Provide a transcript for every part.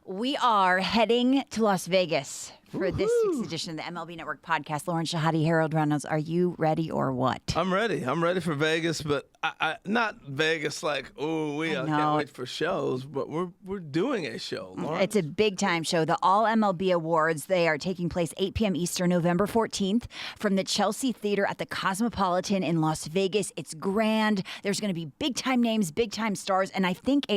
We are heading to Las Vegas for this week's edition of the MLB Network Podcast. Lauren Shehadi, Harold Reynolds, are you ready or what? I'm ready. I'm ready for Vegas, but I not Vegas like, I can't wait for shows, but we're doing a show, Lauren. It's a big-time show. The All-MLB Awards, they are taking place 8 p.m. Eastern, November 14th from the Chelsea Theater at the Cosmopolitan in Las Vegas. It's grand. There's going to be big-time names, big-time stars, and I think,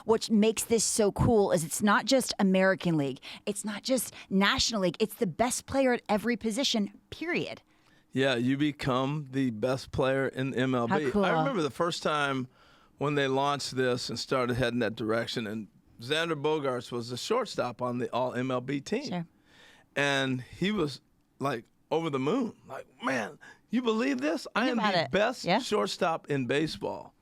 what makes this so cool is it's not just American League. It's not just National League. It's the best player at every position, period. Yeah, you become the best player in MLB. How cool. I remember the first time when they launched this and started heading that direction, and Xander Bogaerts was the shortstop on the All-MLB team. Sure. And he was, like, over the moon. Like, man, you believe this? I am the best shortstop in baseball.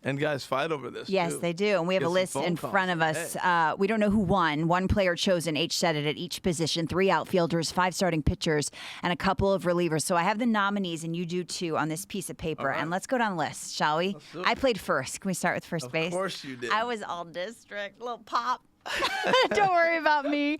And guys fight over this, Yes, too. they do. And we have a list in front of us. We don't know who won. One player chosen. H said it at each position. 3 outfielders, 5 starting pitchers, and a couple of relievers. So I have the nominees, and you do too, on this piece of paper. Right. And let's go down the list, shall we? I played first. Can we start with first base? Of course you did. I was all district. Little pop. Don't worry about me.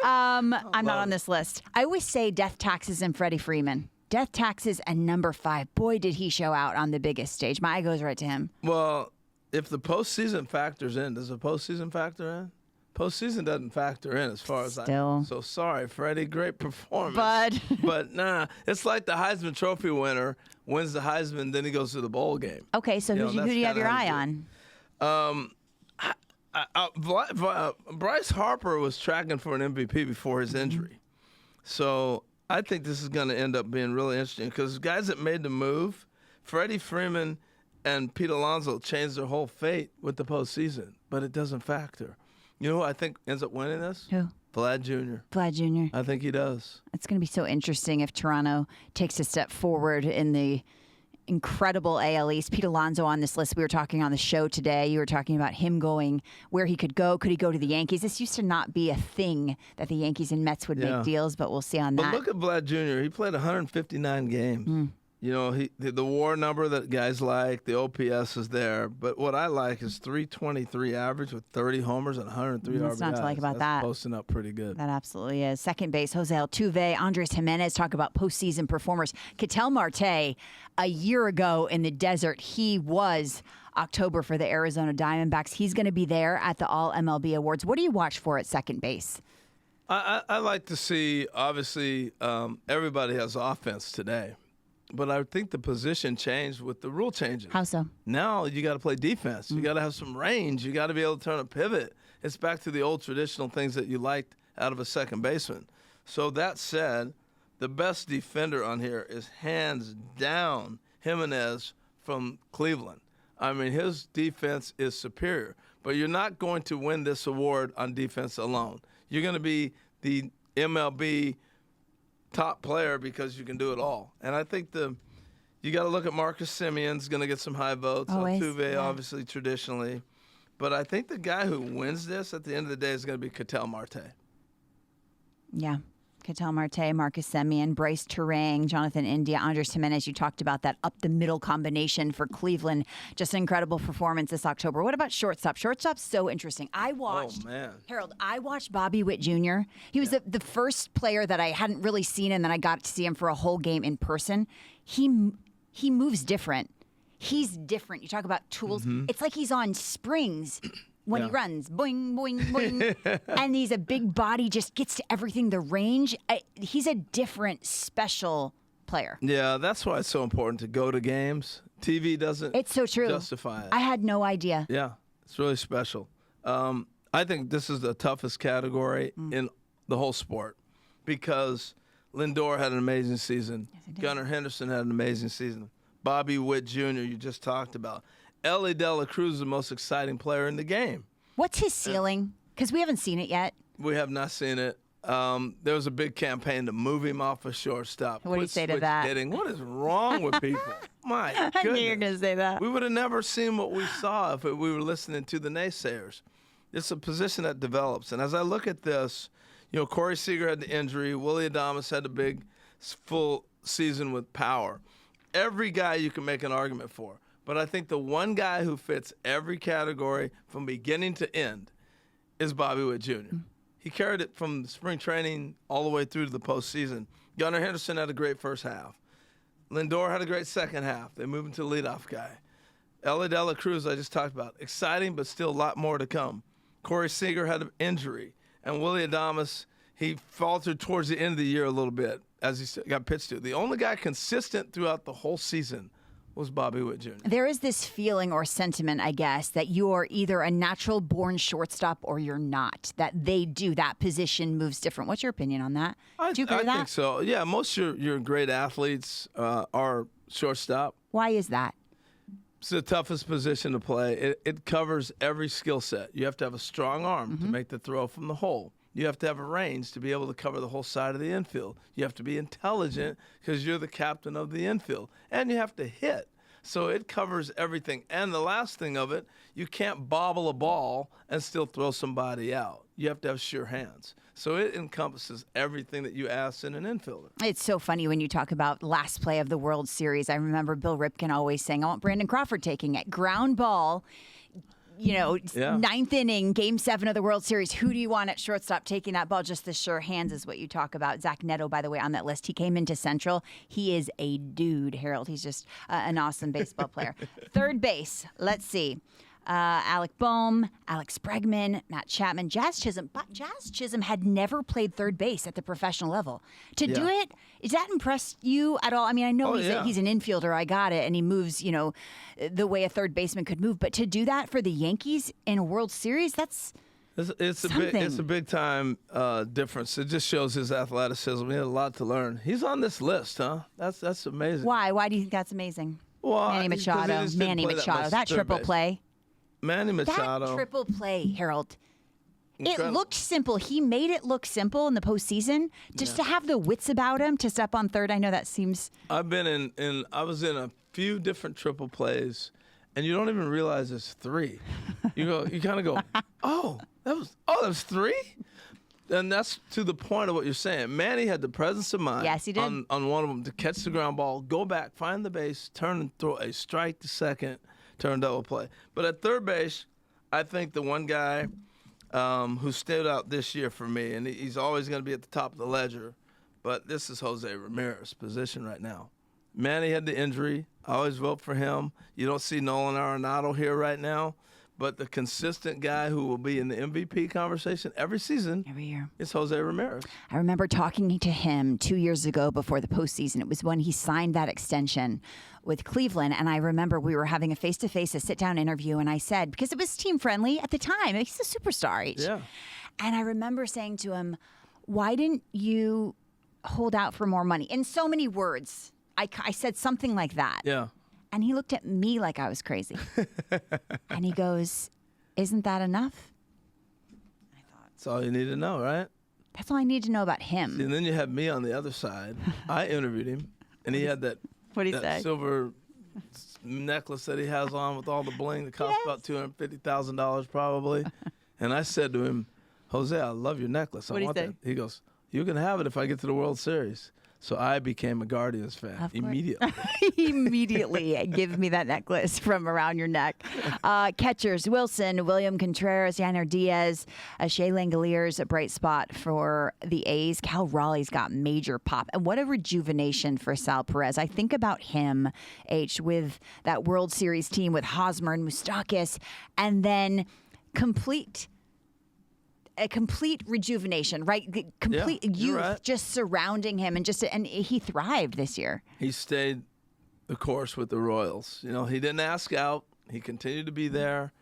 I'm not on this list. I always say Death, Taxes, and Freddie Freeman. Death, Taxes, and number 5. Boy, did he show out on the biggest stage. My eye goes right to him. Well, if the postseason factors in, does the postseason factor in? Postseason doesn't factor in as far as I'm so sorry, Freddie. Great performance. But nah, it's like the Heisman Trophy winner wins the Heisman, then he goes to the bowl game. Okay, so who do you have your eye on? Bryce Harper was tracking for an MVP before his injury. So I think this is going to end up being really interesting because guys that made the move, Freddie Freeman and Pete Alonso changed their whole fate with the postseason, but it doesn't factor. You know who I think ends up winning this? Who? Vlad Jr. Vlad Jr. I think he does. It's going to be so interesting if Toronto takes a step forward in the incredible AL East. Pete Alonso on this list. We were talking on the show today. You were talking about him going where he could go. Could he go to the Yankees? This used to not be a thing that the Yankees and Mets would make deals, but we'll see on that. But look at Vlad Jr. He played 159 games. You know, the WAR number that guys like, the OPS is there. But what I like is 323 average with 30 homers and 103 RBIs. What's not to like about that? Posting up pretty good. That absolutely is. Second base, Jose Altuve, Andres Jimenez, talk about postseason performers. Ketel Marte, a year ago in the desert, he was October for the Arizona Diamondbacks. He's going to be there at the All-MLB Awards. What do you watch for at second base? I like to see, obviously, everybody has offense today. But I think the position changed with the rule changes. How so? Now you got to play defense. You got to have some range. You got to be able to turn a pivot. It's back to the old traditional things that you liked out of a second baseman. So that said, the best defender on here is hands down Jimenez from Cleveland. I mean, his defense is superior. But you're not going to win this award on defense alone. You're going to be the MLB top player because you can do it all. And I think you got to look at Marcus Simeon's going to get some high votes. Altuve, obviously, traditionally. But I think the guy who wins this at the end of the day is going to be Ketel Marte. Yeah. Ketel Marte, Marcus Semien, Bryce Terang, Jonathan India, Andres Jimenez. You talked about that up-the-middle combination for Cleveland. Just an incredible performance this October. What about shortstop? Shortstop's so interesting. Harold, I watched Bobby Witt Jr. He was the first player that I hadn't really seen, and then I got to see him for a whole game in person. He moves different. He's different. You talk about tools. It's like he's on springs. When he runs, boing, boing, boing. And he's a big body, just gets to everything, the range. He's a different, special player. Yeah, that's why it's so important to go to games. TV doesn't justify it. I had no idea. Yeah, it's really special. I think this is the toughest category in the whole sport because Lindor had an amazing season. Yes, Gunnar Henderson had an amazing season. Bobby Witt Jr., you just talked about. Ellie De La Cruz is the most exciting player in the game. What's his ceiling? Because we haven't seen it yet. We have not seen it. There was a big campaign to move him off of shortstop. What do you say to that? Hitting. What is wrong with people? My goodness. I knew you were going to say that. We would have never seen what we saw if we were listening to the naysayers. It's a position that develops. And as I look at this, Corey Seager had the injury. Willie Adames had a big full season with power. Every guy you can make an argument for. But I think the one guy who fits every category from beginning to end is Bobby Witt Jr. He carried it from spring training all the way through to the postseason. Gunnar Henderson had a great first half. Lindor had a great second half. They moved into the leadoff guy. Ellie De La Cruz, I just talked about. Exciting, but still a lot more to come. Corey Seager had an injury. And Willie Adames, he faltered towards the end of the year a little bit as he got pitched to. The only guy consistent throughout the whole season was Bobby Witt Jr. There is this feeling or sentiment, I guess, that you're either a natural-born shortstop or you're not, that that position moves different. What's your opinion on that? Do you agree with that? I think so. Yeah, most of your great athletes are shortstop. Why is that? It's the toughest position to play. It covers every skill set. You have to have a strong arm to make the throw from the hole. You have to have a range to be able to cover the whole side of the infield. You have to be intelligent because you're the captain of the infield. And you have to hit. So it covers everything. And the last thing of it, you can't bobble a ball and still throw somebody out. You have to have sure hands. So it encompasses everything that you ask in an infielder. It's so funny when you talk about last play of the World Series. I remember Bill Ripken always saying, I want Brandon Crawford taking it. Ground ball. Ninth inning, Game 7 of the World Series. Who do you want at shortstop taking that ball? Just the sure hands is what you talk about. Zach Neto, by the way, on that list. He came into Central. He is a dude, Harold. He's just an awesome baseball player. Third base, let's see. Alec Boehm, Alex Bregman, Matt Chapman, Jazz Chisholm. But Jazz Chisholm had never played third base at the professional level. To do it, does that impress you at all? I mean, I know he's an infielder. I got it. And he moves, the way a third baseman could move. But to do that for the Yankees in a World Series, it's a big time difference. It just shows his athleticism. He had a lot to learn. He's on this list, huh? That's amazing. Why? Why do you think that's amazing? Well, Manny Machado, that triple play. Manny Machado. That triple play, Harold. Incredible. It looked simple. He made it look simple in the postseason. Just to have the wits about him to step on third. I know that seems. I was in a few different triple plays, and you don't even realize it's three. You kind of go, that was three? And that's to the point of what you're saying. Manny had the presence of mind. Yes, he did. On one of them to catch the ground ball, go back, find the base, turn and throw a strike to second, turn double play. But at third base, I think the one guy who stood out this year for me, and he's always going to be at the top of the ledger, but this is Jose Ramirez's position right now. Manny had the injury. I always vote for him. You don't see Nolan Arenado here right now. But the consistent guy who will be in the MVP conversation every season, every year, is Jose Ramirez. I remember talking to him 2 years ago before the postseason. It was when he signed that extension with Cleveland. And I remember we were having a face-to-face, a sit-down interview. And I said, because it was team-friendly at the time, he's a superstar. Yeah. And I remember saying to him, why didn't you hold out for more money? In so many words, I said something like that. Yeah. And he looked at me like I was crazy. And he goes, isn't that enough? I thought. That's all you need to know, right? That's all I need to know about him. See, and then you have me on the other side. I interviewed him, and he had that silver necklace that he has on with all the bling that costs about $250,000 probably. And I said to him, Jose, I love your necklace. I want that. He goes, you can have it if I get to the World Series. So I became a Guardians fan immediately. Immediately. Give me that necklace from around your neck. Catchers, Wilson, William Contreras, Yainer Diaz, Shea Langoliers, a bright spot for the A's. Cal Raleigh's got major pop. And what a rejuvenation for Sal Perez. I think about him, with that World Series team with Hosmer and Moustakas, and then a complete rejuvenation, right? Complete youth just surrounding him, and he thrived this year. He stayed the course with the Royals. He didn't ask out. He continued to be there.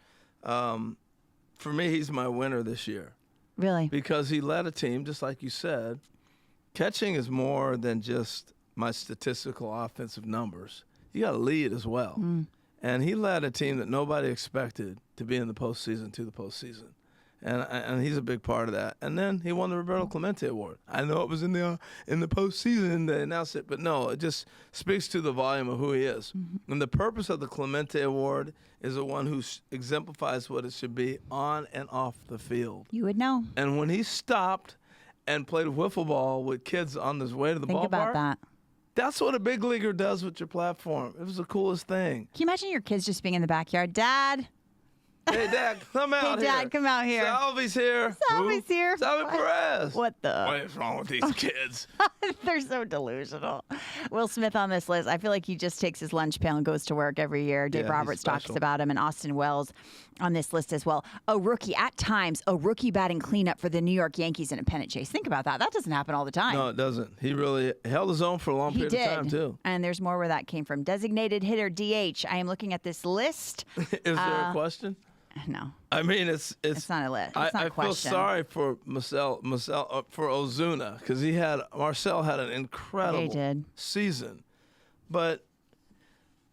For me, he's my winner this year. Really? Because he led a team, just like you said. Catching is more than just my statistical offensive numbers. You got to lead as well. And he led a team that nobody expected to be in the postseason to the postseason. And he's a big part of that. And then he won the Roberto Clemente Award. I know it was in the postseason they announced it, but no, it just speaks to the volume of who he is. Mm-hmm. And the purpose of the Clemente Award is the one who exemplifies what it should be on and off the field. You would know. And when he stopped and played wiffle ball with kids on his way to the ballpark. Think about that. That's what a big leaguer does with your platform. It was the coolest thing. Can you imagine your kids just being in the backyard? Dad, Hey, Dad, come out here. Hey, Dad, come out here. Salvy's here. Salvy's here. Salvy Perez. What the? What is wrong with these kids? They're so delusional. Will Smith on this list. I feel like he just takes his lunch pail and goes to work every year. Dave Roberts talks about him, and Austin Wells on this list as well. At times, a rookie batting cleanup for the New York Yankees in a pennant chase. Think about that. That doesn't happen all the time. No, it doesn't. He really held his own for a long period of time, too. And there's more where that came from. Designated hitter, DH. I am looking at this list. Is there a question? No. I mean, it's not a list. It's not a question. I feel sorry for Marcel for Ozuna because Marcel had an incredible season, but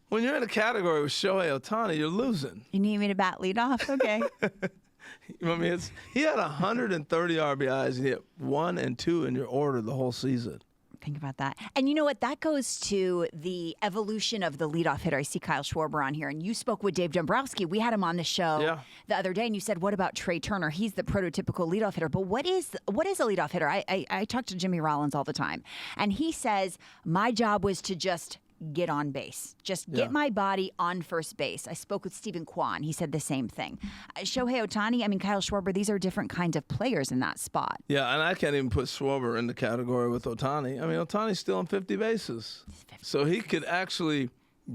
when you're in a category with Shohei Ohtani, you're losing. You need me to bat lead off? Okay. I mean, he had 130 RBIs. He hit 1 and 2 in your order the whole season. Think about that. And you know what? That goes to the evolution of the leadoff hitter. I see Kyle Schwarber on here, and you spoke with Dave Dombrowski. We had him on the show the other day, and you said, what about Trey Turner? He's the prototypical leadoff hitter. But what is a leadoff hitter? I talk to Jimmy Rollins all the time, and he says, my job was to just get on base. Just get my body on first base. I spoke with Stephen Kwan. He said the same thing. Shohei Ohtani, Kyle Schwarber, these are different kinds of players in that spot. Yeah, and I can't even put Schwarber in the category with Ohtani. Ohtani's still on 50 bases. So he could actually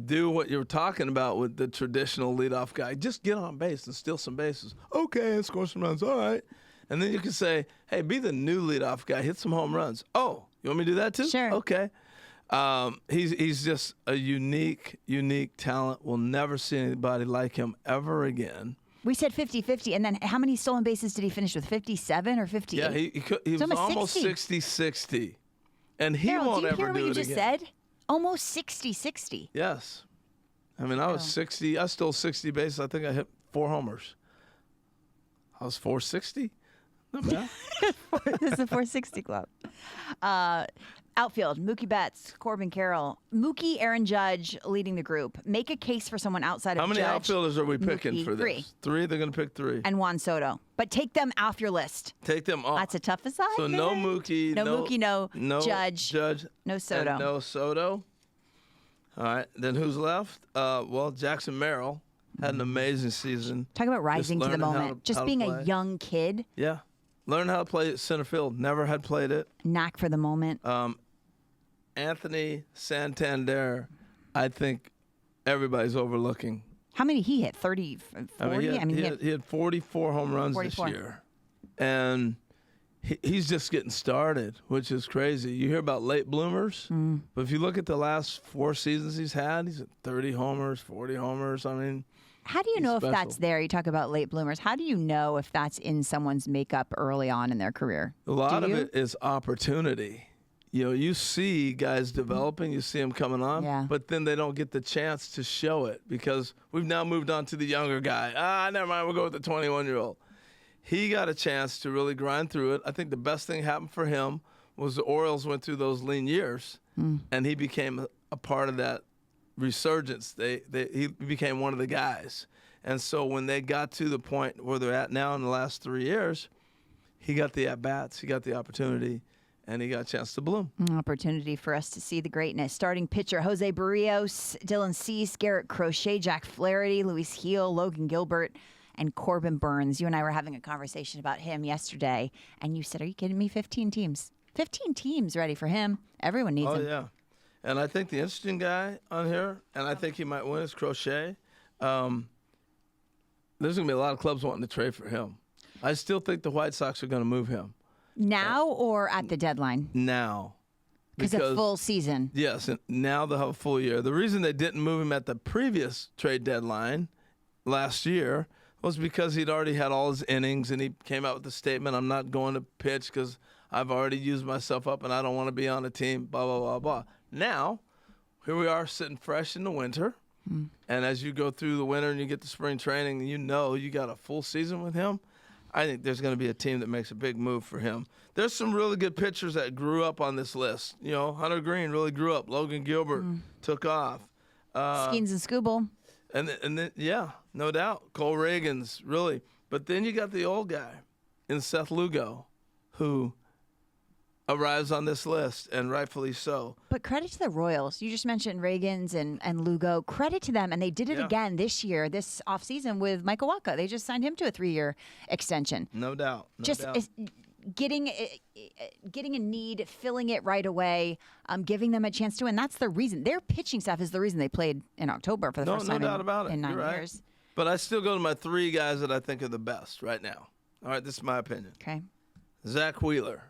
do what you're talking about with the traditional leadoff guy. Just get on base and steal some bases. Okay, and score some runs. All right. And then you can say, hey, be the new leadoff guy. Hit some home runs. Oh, you want me to do that too? Sure. Okay. He's just a unique talent. We'll never see anybody like him ever again. We said 50-50, and then how many stolen bases did he finish with? 57 or 58? Yeah, he was almost 60-60. And he won't ever do it again. Do you hear what you just said? Almost 60-60. Yes. I was 60. I stole 60 bases. I think I hit 4 homers. I was 460. Not bad. This is a 460 club. Outfield, Mookie Betts, Corbin Carroll. Mookie, Aaron Judge leading the group. Make a case for someone outside of Judge. How many outfielders are we picking Mookie, for this? 3. They're going to pick 3. And Juan Soto. But take them off your list. Take them off. That's a tough assignment. So no Mookie. No Judge. No Soto. And no Soto. All right. Then who's left? Jackson Merrill had an amazing season. Talk about rising to the moment. Just being a young kid. Yeah. Learn how to play center field. Never had played it. Knack for the moment. Anthony Santander, I think everybody's overlooking. How many he hit? 30, 40? He had 44 home runs this year. And he's just getting started, which is crazy. You hear about late bloomers, but if you look at the last 4 seasons he's at 30 homers, 40 homers. How do you know if that's there? You talk about late bloomers. How do you know if that's in someone's makeup early on in their career? A lot of it is opportunity. You see guys developing, you see them coming on, but then they don't get the chance to show it because we've now moved on to the younger guy. Never mind, we'll go with the 21-year-old. He got a chance to really grind through it. I think the best thing happened for him was the Orioles went through those lean years, and he became a part of that resurgence. He became one of the guys. And so when they got to the point where they're at now in the last 3 years, he got the at-bats, he got the opportunity, and he got a chance to bloom. Opportunity for us to see the greatness. Starting pitcher, Jose Barrios, Dylan Cease, Garrett Crochet, Jack Flaherty, Luis Heel, Logan Gilbert, and Corbin Burns. You and I were having a conversation about him yesterday, and you said, are you kidding me? 15 teams. 15 teams ready for him. Everyone needs him. Oh, yeah. And I think the interesting guy on here, and I think he might win, is Crochet. There's going to be a lot of clubs wanting to trade for him. I still think the White Sox are going to move him. Now or at the deadline? Now. Because a full season. Yes, and now they'll have a full year. The reason they didn't move him at the previous trade deadline last year was because he'd already had all his innings, and he came out with the statement, I'm not going to pitch because I've already used myself up and I don't want to be on a team, blah, blah, blah, blah. Now, here we are sitting fresh in the winter, and as you go through the winter and you get to spring training, you got a full season with him. I think there's going to be a team that makes a big move for him. There's some really good pitchers that grew up on this list. Hunter Green really grew up. Logan Gilbert took off. Skeens and Scooble. And then, yeah, no doubt. Cole Reagan's really. But then you got the old guy in Seth Lugo, who arrives on this list, and rightfully so. But credit to the Royals. You just mentioned Reagans and Lugo. Credit to them, and they did it again this year, this offseason with Michael Wacha. They just signed him to a 3-year extension. No doubt. Getting a need, filling it right away, giving them a chance to win. That's the reason. Their pitching staff is the reason they played in October for the first time in 9 years. But I still go to my 3 guys that I think are the best right now. All right, this is my opinion. Okay. Zach Wheeler.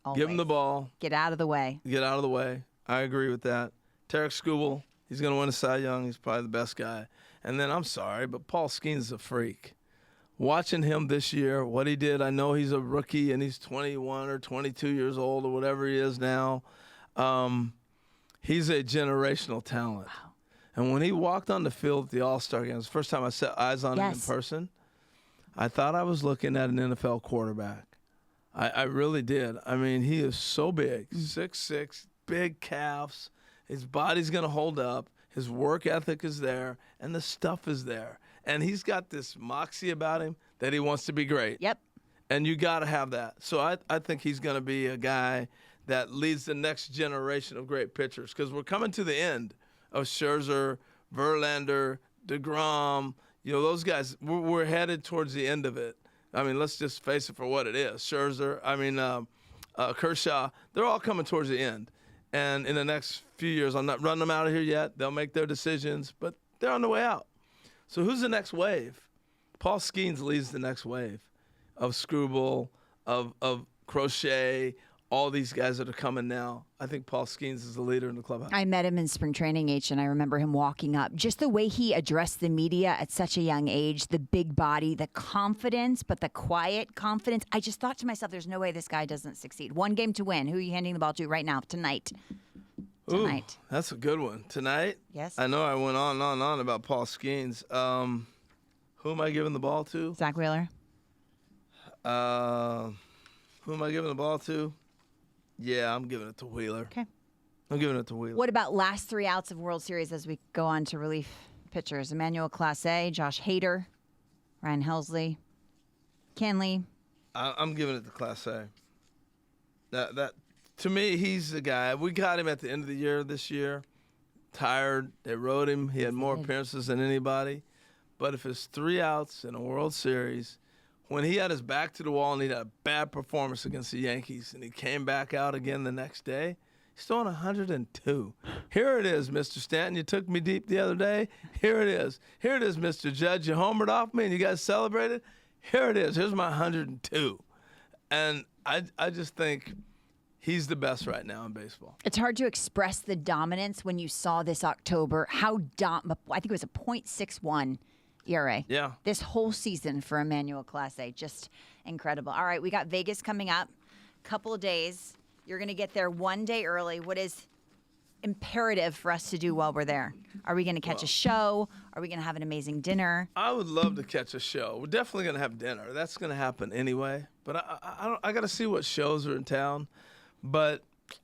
Always. Give him the ball. Get out of the way. Get out of the way. I agree with that. Tarek Skubal, he's going to win a Cy Young. He's probably the best guy. And then, I'm sorry, but Paul Skeens is a freak. Watching him this year, what he did, I know he's a rookie and he's 21 or 22 years old or whatever he is now. He's a generational talent. Wow. And when he walked on the field at the All-Star game, it was the first time I set eyes on him in person, I thought I was looking at an NFL quarterback. I really did. I mean, he is so big, 6'6", big calves. His body's going to hold up. His work ethic is there, and the stuff is there. And he's got this moxie about him that he wants to be great. Yep. And you got to have that. So I think he's going to be a guy that leads the next generation of great pitchers, because we're coming to the end of Scherzer, Verlander, DeGrom. You know, those guys, we're headed towards the end of it. I mean, let's just face it for what it is. Scherzer, Kershaw, they're all coming towards the end. And in the next few years, I'm not running them out of here yet. They'll make their decisions, but they're on the way out. So who's the next wave? Paul Skeens leads the next wave of Skubal, of Crochet, all these guys that are coming now. I think Paul Skeens is the leader in the clubhouse. I met him in spring training, and I remember him walking up. Just the way he addressed the media at such a young age, the big body, the confidence, but the quiet confidence. I just thought to myself, there's no way this guy doesn't succeed. 1 game to win. Who are you handing the ball to right now, tonight? Ooh, that's a good one. Tonight? Yes. I know I went on and on about Paul Skeens. Who am I giving the ball to? Zach Wheeler. Who am I giving the ball to? Yeah, I'm giving it to Wheeler. Okay. I'm giving it to Wheeler. What about last 3 outs of World Series as we go on to relief pitchers? Emmanuel Clase, Josh Hader, Ryan Helsley, Kenley. I'm giving it to Clase. That to me, he's the guy. We got him at the end of the year this year. Tired. They rode him. He had more appearances than anybody. But if it's 3 outs in a World Series, when he had his back to the wall and he had a bad performance against the Yankees and he came back out again the next day, he's throwing 102. Here it is, Mr. Stanton. You took me deep the other day. Here it is. Here it is, Mr. Judge. You homered off me and you guys celebrated. Here it is. Here's my 102. And I just think he's the best right now in baseball. It's hard to express the dominance when you saw this October. I think it was a .61 ERA. Yeah. This whole season for Emmanuel Clase, just incredible. All right, we got Vegas coming up. Couple of days. You're going to get there 1 day early. What is imperative for us to do while we're there? Are we going to catch a show? Are we going to have an amazing dinner? I would love to catch a show. We're definitely going to have dinner. That's going to happen anyway. But I got to see what shows are in town. But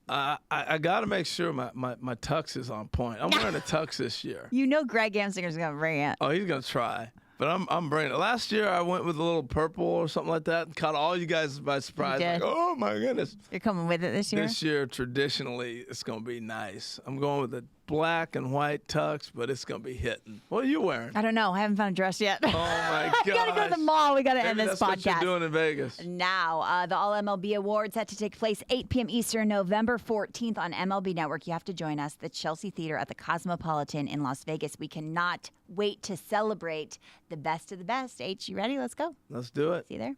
I got to make sure my tux is on point. I'm wearing a tux this year. You know Greg Amsinger's going to bring it. Oh, he's going to try. But I'm bringing it. Last year, I went with a little purple or something like that and caught all you guys by surprise. Like, oh, my goodness. You're coming with it this year? This year, traditionally, it's going to be nice. I'm going with a black and white tux, but it's going to be hitting. What are you wearing? I don't know. I haven't found a dress yet. Oh, my God. We got to go to the mall. We got to end this podcast. That's what you're doing in Vegas. Now, the All-MLB Awards set to take place 8 p.m. Eastern, November 14th on MLB Network. You have to join us, the Chelsea Theater at the Cosmopolitan in Las Vegas. We cannot wait to celebrate the best of the best. H, you ready? Let's go. Let's do it. See you there.